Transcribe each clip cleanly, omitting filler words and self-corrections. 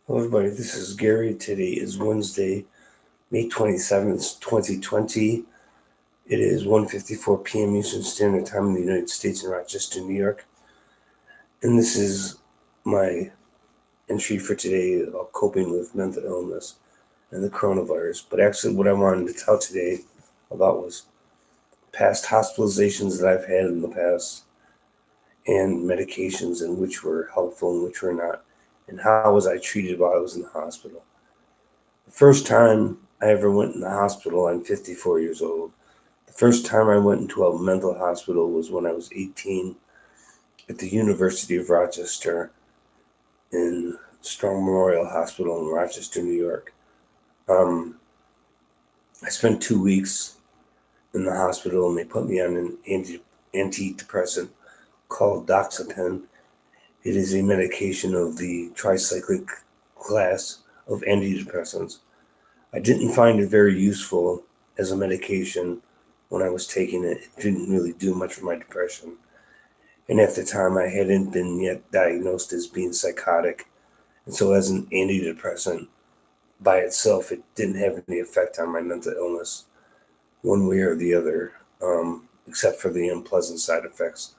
Hello, everybody. This is Gary. Today is Wednesday, May 27th, 2020. It is 1:54 p.m. Eastern Standard Time in the United States in Rochester, New York. And this is my entry for today about coping with mental illness and the coronavirus. But actually, what I wanted to tell today about was past hospitalizations that I've had in the past and medications and which were helpful and which were not, and how was I treated while I was in the hospital. The first time I ever went in the hospital, I'm 54 years old. The first time I went into a mental hospital was when I was 18 at the University of Rochester in Strong Memorial Hospital in Rochester, New York. Um, I spent 2 weeks in the hospital and they put me on an antidepressant called doxapen. It is a medication of the tricyclic class of antidepressants. I didn't find it very useful as a medication when I was taking it. It didn't really do much for my depression. And at the time, I hadn't been yet diagnosed as being psychotic. And so, as an antidepressant by itself, it didn't have any effect on my mental illness one way or the other, except for the unpleasant side effects,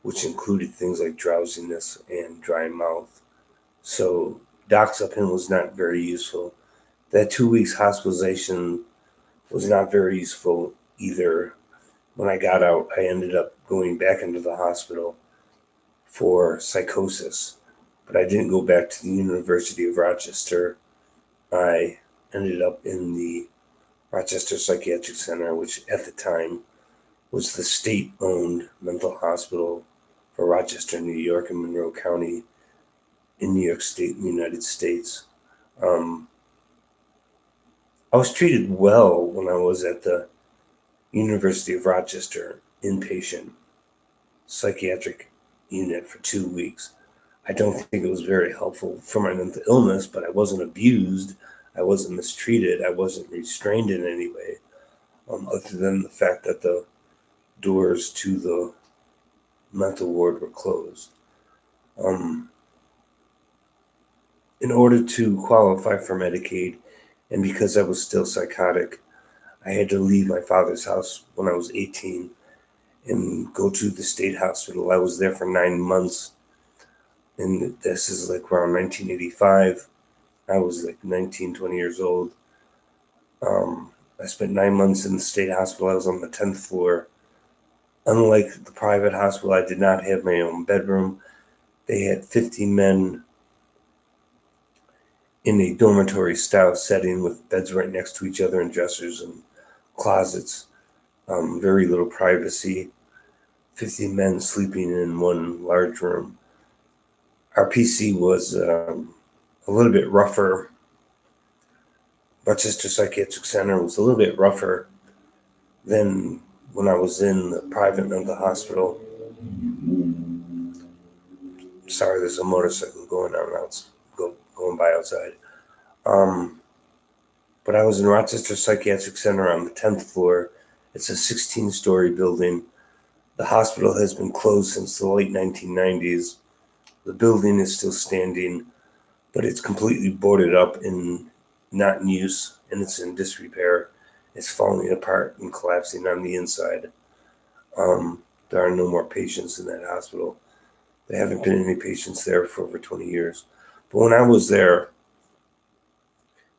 which included things like drowsiness and dry mouth. So, doxapen was not very useful. That 2 weeks hospitalization was not very useful either. When I got out, I ended up going back into the hospital for psychosis, but I didn't go back to the University of Rochester. I ended up in the Rochester Psychiatric Center, which at the time was the state owned mental hospital for Rochester, New York, and Monroe County in New York State in the United States. Um, I was treated well when I was at the University of Rochester inpatient psychiatric unit for 2 weeks. I don't think it was very helpful for my mental illness, but I wasn't abused, I wasn't mistreated, I wasn't restrained in any way, other than the fact that the doors to the mental ward were closed. Um, in order to qualify for Medicaid, and because I was still psychotic, I had to leave my father's house when I was 18 and go to the state hospital. I was there for 9 months, and this is like around 1985. I was like 19, 20 years old. I spent 9 months in the state hospital. I was on the 10th floor. Unlike the private hospital, I did not have my own bedroom. They had 50 men in a dormitory style setting with beds right next to each other and dressers and closets. Very little privacy. 50 men sleeping in one large room. Our PC was a little bit rougher. Rochester Psychiatric Center was a little bit rougher than when I was in the private mental hospital. Sorry, there's a motorcycle going by outside. Um, but I was in Rochester Psychiatric Center on the 10th floor. It's a 16-story building. The hospital has been closed since the late 1990s. The building is still standing, but it's completely boarded up and not in use, and it's in disrepair. It's falling apart and collapsing on the inside. There are no more patients in that hospital. There haven't been any patients there for over 20 years. But when I was there,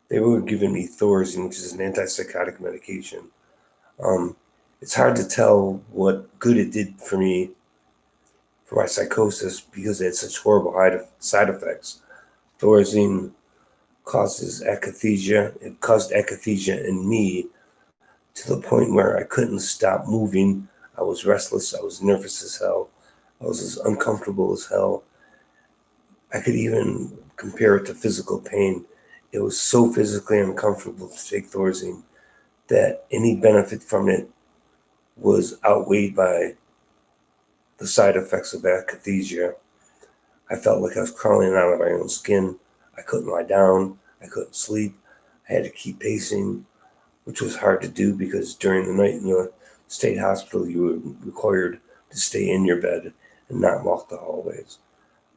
they were giving me Thorazine, which is an antipsychotic medication. Um, it's hard to tell what good it did for me for my psychosis because it had such horrible side effects. Thorazine causes akathisia. It caused akathisia in me to the point where I couldn't stop moving. I was restless. I was nervous as hell. I was as uncomfortable as hell. I could even compare it to physical pain. It was so physically uncomfortable to take Thorazine that any benefit from it was outweighed by the side effects of akathisia. I felt like I was crawling out of my own skin. I couldn't lie down. I couldn't sleep. I had to keep pacing, which was hard to do because during the night in the state hospital, you were required to stay in your bed and not walk the hallways.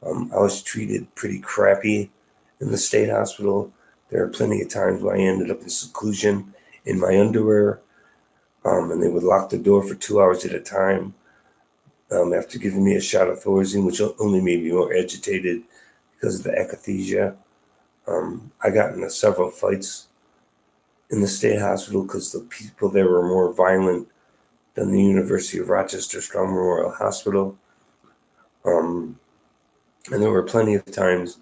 I was treated pretty crappy In the state hospital, there are plenty of times where I ended up in seclusion in my underwear, and they would lock the door for 2 hours at a time after giving me a shot of Thorazine, which only made me more agitated because of the akathisia. I got into several fights in the state hospital because the people there were more violent than the University of Rochester Strong Memorial Hospital. And there were plenty of times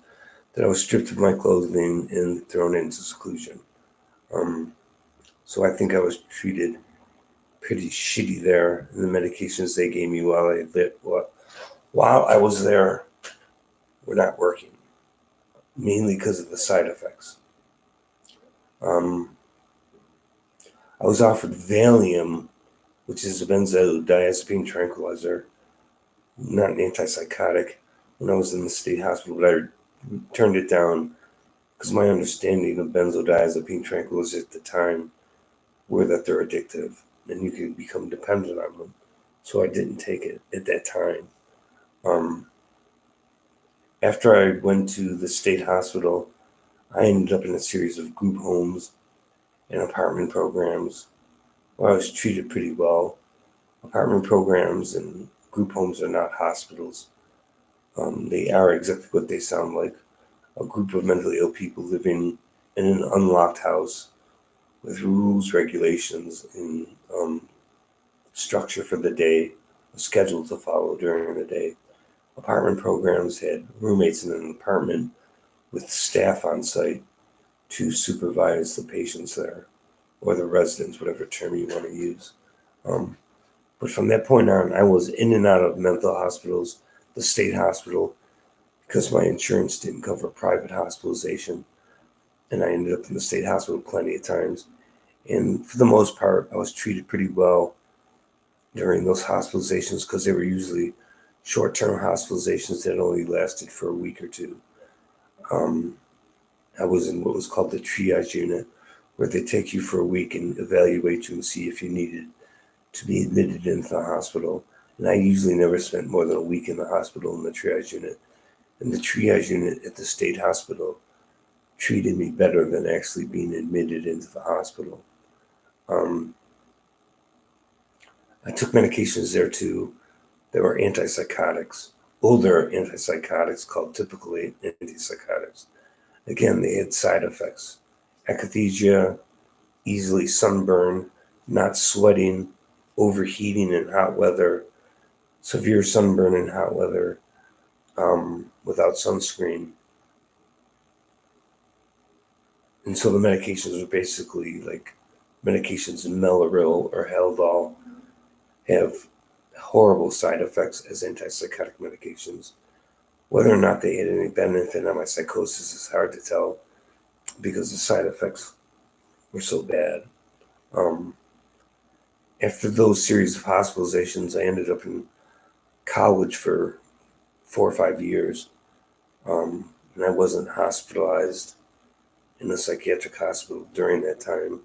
that I was stripped of my clothing and thrown into seclusion. So I think I was treated pretty shitty there. And the medications they gave me while I was there were not working, mainly because of the side effects. I was offered Valium, which is a benzodiazepine tranquilizer, not an antipsychotic, when I was in the state hospital, but I turned it down because my understanding of benzodiazepine tranquilizers at the time were that they're addictive and you can become dependent on them. So I didn't take it at that time. After I went to the state hospital, I ended up in a series of group homes and apartment programs where I was treated pretty well. Apartment programs and group homes are not hospitals. They are exactly what they sound like, a group of mentally ill people living in an unlocked house with rules, regulations, and structure for the day, a schedule to follow during the day. Apartment programs had roommates in an apartment with staff on site to supervise the patients there, or the residents, whatever term you want to use. But from that point on, I was in and out of mental hospitals, the state hospital, because my insurance didn't cover private hospitalization. And I ended up in the state hospital plenty of times. And for the most part, I was treated pretty well during those hospitalizations because they were usually short-term hospitalizations that only lasted for a week or two. I was in what was called the triage unit, where they take you for a week and evaluate you and see if you needed to be admitted into the hospital. And I usually never spent more than a week in the hospital in the triage unit. And the triage unit at the state hospital treated me better than actually being admitted into the hospital. I took medications there too. There were antipsychotics, older antipsychotics called typical antipsychotics. Again, they had side effects: akathisia, easily sunburn, not sweating, overheating in hot weather, severe sunburn in hot weather, without sunscreen. And so the medications were basically like medications in Mellaril or Haldol have horrible side effects as antipsychotic medications. Whether or not they had any benefit on my psychosis is hard to tell because the side effects were so bad. Um, After those series of hospitalizations, I ended up in college for 4 or 5 years, and I wasn't hospitalized in a psychiatric hospital during that time.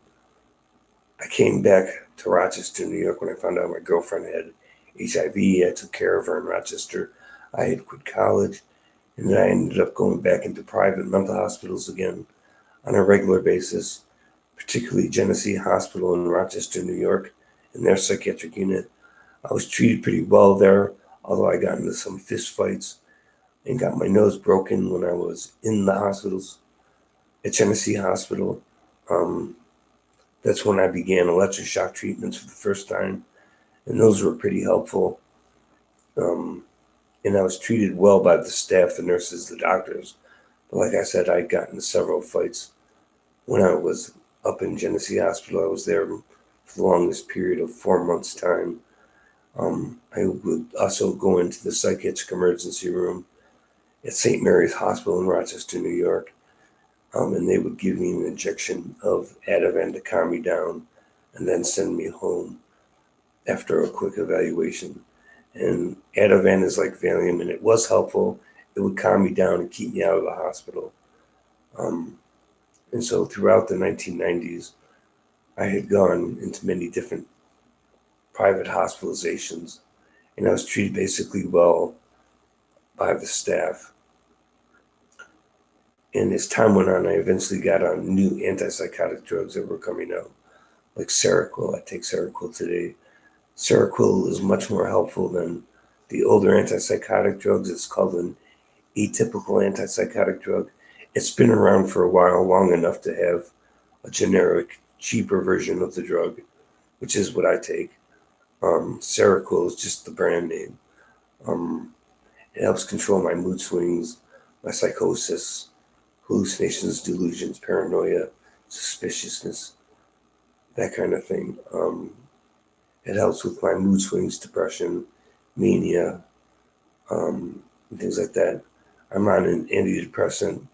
I came back to Rochester, New York when I found out my girlfriend had HIV. I took care of her in Rochester. I had quit college, and then I ended up going back into private mental hospitals again on a regular basis, particularly Genesee Hospital in Rochester, New York, in their psychiatric unit. I was treated pretty well there, although I got into some fist fights and got my nose broken when I was in the hospitals at Genesee Hospital. That's when I began electroshock treatments for the first time, and those were pretty helpful. And I was treated well by the staff, the nurses, the doctors. But like I said, I'd gotten into several fights when I was up in Genesee Hospital. I was there for the longest period of 4 months' time. I would also go into the psychiatric emergency room at St. Mary's Hospital in Rochester, New York, and they would give me an injection of Ativan to calm me down and then send me home after a quick evaluation. And Ativan is like Valium, and it was helpful. It would calm me down and keep me out of the hospital. And so throughout the 1990s, I had gone into many different private hospitalizations, and I was treated basically well by the staff. And as time went on, I eventually got on new antipsychotic drugs that were coming out, like Seroquel. I take Seroquel today. Seroquel is much more helpful than the older antipsychotic drugs. It's called an atypical antipsychotic drug. It's been around for a while, long enough to have a generic, cheaper version of the drug, which is what I take. Seroquel is just the brand name. Um, it helps control my mood swings, my psychosis, hallucinations, delusions, paranoia, suspiciousness, that kind of thing. It helps with my mood swings, depression, mania, things like that. I'm on an antidepressant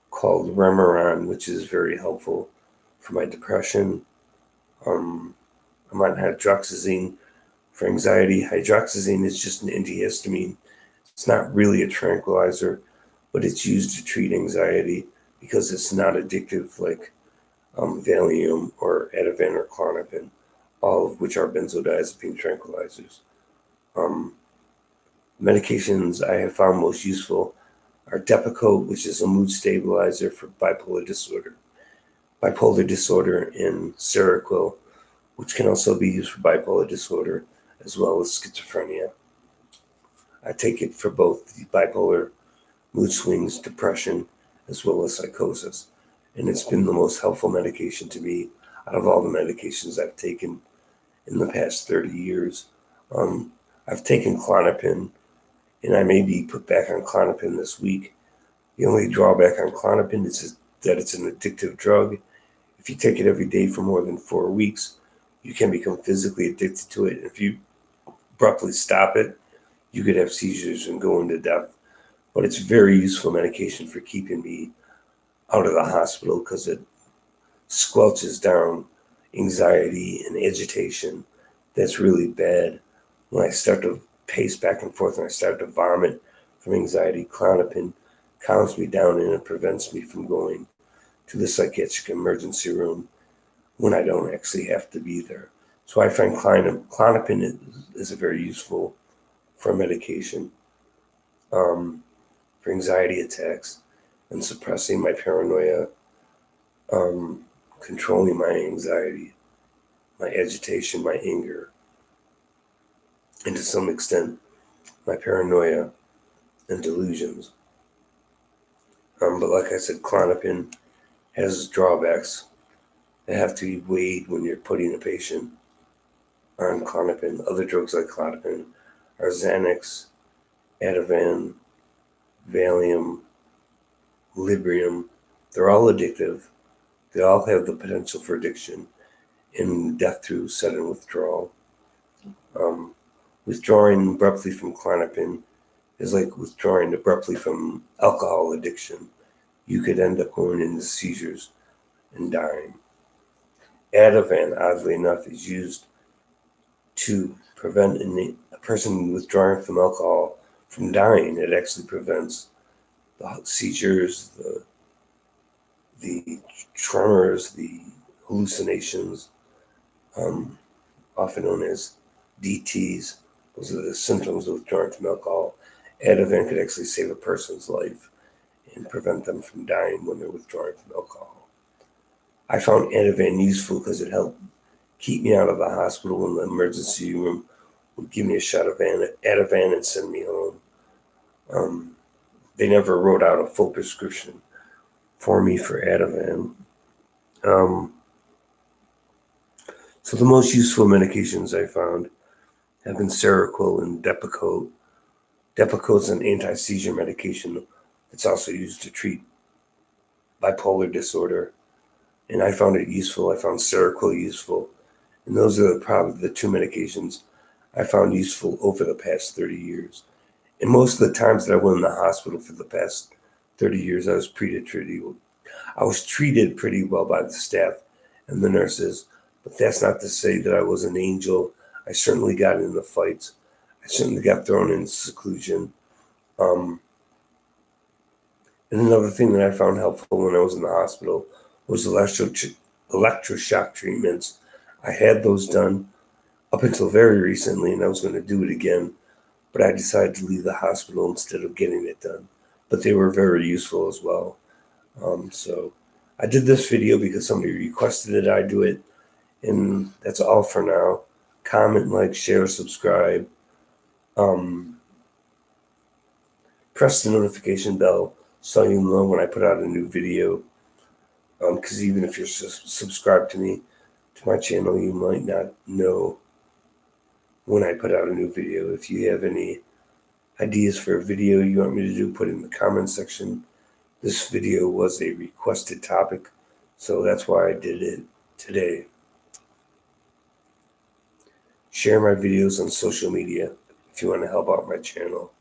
called Remeron, which is very helpful for my depression. Um, I'm on hydroxyzine for anxiety. Hydroxyzine is just an antihistamine. It's not really a tranquilizer, but it's used to treat anxiety because it's not addictive like Valium or Ativan or Klonopin, all of which are benzodiazepine tranquilizers. Um, Medications I have found most useful are Depakote, which is a mood stabilizer for bipolar disorder, and Seroquel, which can also be used for bipolar disorder as well as schizophrenia. I take it for both the bipolar mood swings, depression, as well as psychosis. And it's been the most helpful medication to me out of all the medications I've taken in the past 30 years. Um, I've taken Klonopin, and I may be put back on Klonopin this week. The only drawback on Klonopin is that it's an addictive drug. If you take it every day for more than 4 weeks, you can become physically addicted to it. If you abruptly stop it, you could have seizures and go into death. But it's very useful medication for keeping me out of the hospital because it squelches down anxiety and agitation. That's really bad. When I start to pace back and forth and I start to vomit from anxiety, Klonopin calms me down and it prevents me from going to the psychiatric emergency room when I don't actually have to be there. So I find Klonopin is a very useful for medication for anxiety attacks and suppressing my paranoia, controlling my anxiety, my agitation, my anger, and to some extent, my paranoia and delusions. But like I said, Klonopin has drawbacks that have to be weighed when you're putting a patient on Klonopin. Other drugs like Klonopin are Xanax, Ativan, Valium, Librium. They're all addictive. They all have the potential for addiction and death through sudden withdrawal. Withdrawing abruptly from Klonopin is like withdrawing abruptly from alcohol addiction. You could end up going into seizures and dying. Ativan, oddly enough, is used to prevent a person withdrawing from alcohol from dying. It actually prevents the seizures, the tremors, the hallucinations, often known as DTs. Those are the symptoms of withdrawing from alcohol. Ativan could actually save a person's life and prevent them from dying when they're withdrawing from alcohol. I found Ativan useful because it helped keep me out of the hospital when the emergency room would give me a shot of Ativan and send me home. They never wrote out a full prescription for me for Ativan. So the most useful medications I found have been Seroquel and Depakote. Depakote is an anti-seizure medication that's also used to treat bipolar disorder, and I found it useful. I found Seroquel useful, and those are probably the two medications I found useful over the past 30 years. And most of the times that I went in the hospital for the past 30 years, I was treated pretty well by the staff and the nurses, but that's not to say that I was an angel. I certainly got into fights. I certainly got thrown into seclusion. And another thing that I found helpful when I was in the hospital was electroshock treatments. I had those done up until very recently, and I was going to do it again, but I decided to leave the hospital instead of getting it done. But they were very useful as well. So I did this video because somebody requested that I do it, and that's all for now. Comment, like, share, subscribe. Press the notification bell so you know when I put out a new video. Because even if you're subscribed to my channel, you might not know when I put out a new video. If you have any ideas for a video you want me to do, put it in the comment section. This video was a requested topic, so that's why I did it today. Share my videos on social media if you want to help out my channel.